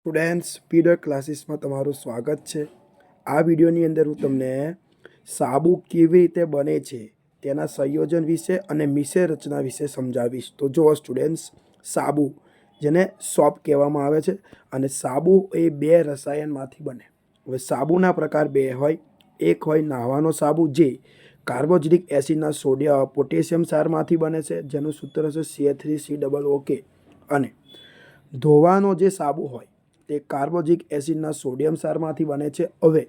Students પીડર ક્લાસીસમાં તમારું સ્વાગત છે। આ વિડીયોની અંદર હું તમને સાબુ કેવી રીતે બને છે તેના સંયોજન વિશે અને મિશ્ર રચના વિશે સમજાવીશ। તો જુઓ સ્ટુડન્ટ્સ, સાબુ જેને સોપ કહેવામાં આવે છે અને સાબુ એ બે રસાયણમાંથી બને। હવે સાબુના પ્રકાર બે હોય, એક હોય નાહવાનો સાબુ જે કાર્બોક્સિલિક એસિડના પોટેશિયમ ક્ષારમાંથી બને છે જેનું સૂત્ર છે CH3COO અને ધોવાનો જે સાબુ હોય તે કાર્બોક્સિલિક એસિડના સોડિયમ ક્ષારમાંથી બને છે। હવે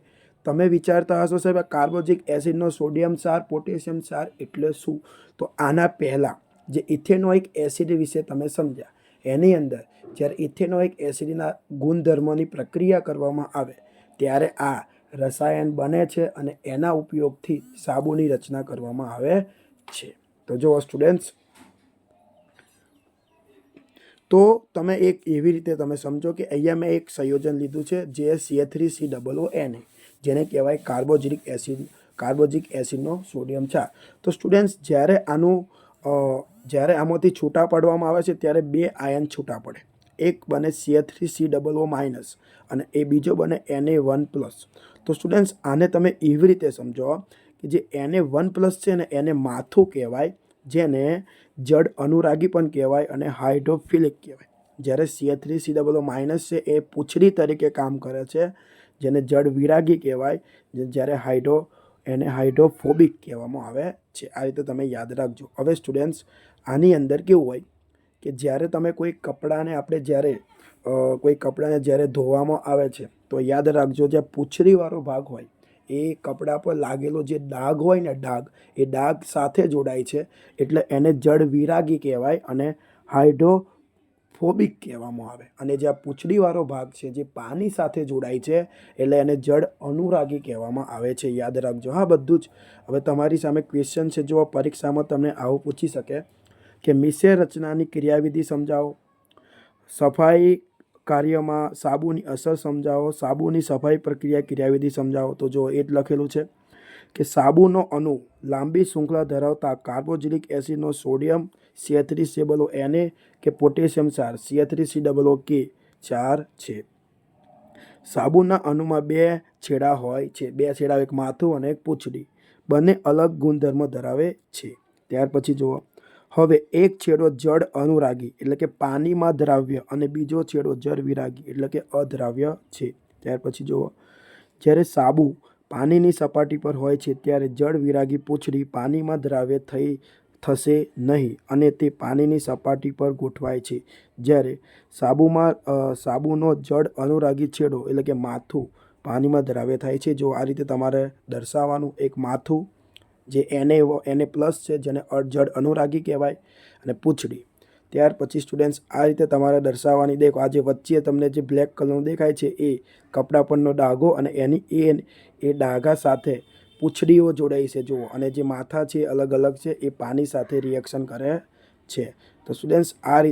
તમે વિચારતા હશો સાહેબ, આ કાર્બોક્સિલિક એસિડનો સોડિયમ ક્ષાર પોટેશિયમ ક્ષાર એટલે શું? તો આના પહેલાં જે ઇથેનોઇક એસિડ વિશે તમે સમજ્યા, એની અંદર જ્યારે ઇથેનોઇક એસિડના ગુણધર્મોની પ્રક્રિયા કરવામાં આવે ત્યારે આ રસાયણ બને છે અને એના ઉપયોગથી સાબુની રચના કરવામાં આવે છે। તો જુઓ સ્ટુડન્ટ્સ, તો તમે એક એવી રીતે તમે સમજો કે અહીંયા મેં એક સંયોજન લીધું છે જે CH3COO જેને કહેવાય કાર્બોક્સિલિક એસિડનો સોડિયમ ક્ષાર। તો સ્ટુડન્ટ્સ, જ્યારે આમાંથી છૂટા પાડવામાં આવે છે ત્યારે બે આયન છૂટા પડે, એક બને CH3COO- અને એ બીજો બને Na1+। તો સ્ટુડન્ટ્સ, આને તમે એવી રીતે સમજો કે જે Na1+ છે ને એને માથું કહેવાય, જેને જડ અનુરાગી પણ કહેવાય અને હાઇડ્રોફિલિક કહેવાય। જ્યારે CH3COO- છે એ પૂંછડી તરીકે કામ કરે છે, જેને જડ વિરાગી કહેવાય, જ્યારે હાઇડ્રોફોબિક કહેવામાં આવે છે। આ રીતે તમે યાદ રાખજો। હવે સ્ટુડન્ટ્સ, આની અંદર કેવું હોય કે જ્યારે તમે કોઈ કપડાને જ્યારે ધોવામાં આવે છે તો યાદ રાખજો, જ્યાં પૂંછડીવાળો ભાગ હોય એ કપડા પર લાગેલો જે ડાઘ હોય ને, એ ડાઘ સાથે જોડાય છે એટલે એને જડ વિરાગી કહેવાય અને હાઇડ્રોફોબિક કહેવામાં આવે। અને જે આ પૂંછડીવાળો ભાગ છે જે પાણી સાથે જોડાય છે એટલે એને જડ અનુરાગી કહેવામાં આવે છે। યાદ રાખજો હા બધું જ। હવે તમારી સામે ક્વેશ્ચન છે, જો પરીક્ષામાં તમને આવું પૂછી શકે કે મિશ્ર રચનાની ક્રિયાવિધિ સમજાવો, સફાઈ કાર્યમાં સાબુની અસર સમજાવો, સાબુની સફાઈ પ્રક્રિયા ક્રિયાવિધિ સમજાવો। તો જો એ જ લખેલું છે કે સાબુનો અણુ લાંબી શૃંખલા ધરાવતા કાર્બોક્સિલિક એસિડનો સોડિયમ CH3COO કે પોટેશિયમ ક્ષાર CH3COO છે। સાબુના અણુમાં બે છેડા હોય છે, બે છેડા, એક માથું અને એક પૂંછડી, બંને અલગ ગુણધર્મ ધરાવે છે। ત્યાર પછી જુઓ, હવે એક છેડો જળ અનુરાગી એટલે કે પાણીમાં દ્રાવ્ય અને બીજો છેડો જળ વિરાગી એટલે કે અદ્રાવ્ય છે। ત્યાર પછી જુઓ, જ્યારે સાબુ પાણીની સપાટી પર હોય છે ત્યારે જળ વિરાગી પૂંછડી પાણીમાં દ્રાવ્ય થશે નહીં અને તે પાણીની સપાટી પર ગોઠવાય છે, જ્યારે સાબુનો જળ અનુરાગી છેડો એટલે કે માથું પાણીમાં દ્રાવ્ય થાય છે। જો આ રીતે તમારે દર્શાવવાનું, એક માથું જે Na+ છે જેને જળ અનુરાગી કહેવાય અને પૂંછડી। ત્યાર પછી સ્ટુડન્ટ્સ, આ રીતે તમારે દર્શાવવાની। દેખો, આ જે વચ્ચે તમને જે બ્લેક કલરનું દેખાય છે એ કપડા પરનો ડાઘો અને એ ડાઘા સાથે પૂંછડીઓ જોડાઈ છે જુઓ, અને જે માથા છે અલગ અલગ છે, એ પાણી સાથે રિએક્શન કરે છે। તો સ્ટુડન્ટ્સ, આ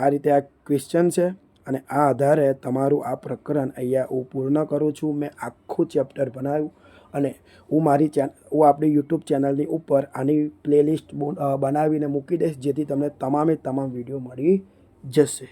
રીતે આ ક્વેશ્ચન છે અને આ આધારે તમારું આ પ્રકરણ અહીંયા હું પૂર્ણ કરું છું। મેં આખું ચેપ્ટર બનાવ્યું અને હું આપણી યુટ્યુબ ચેનલની ઉપર આની પ્લેલિસ્ટ બનાવીને મૂકી દઈશ, જેથી તમને તમામ વિડીયો મળી જશે।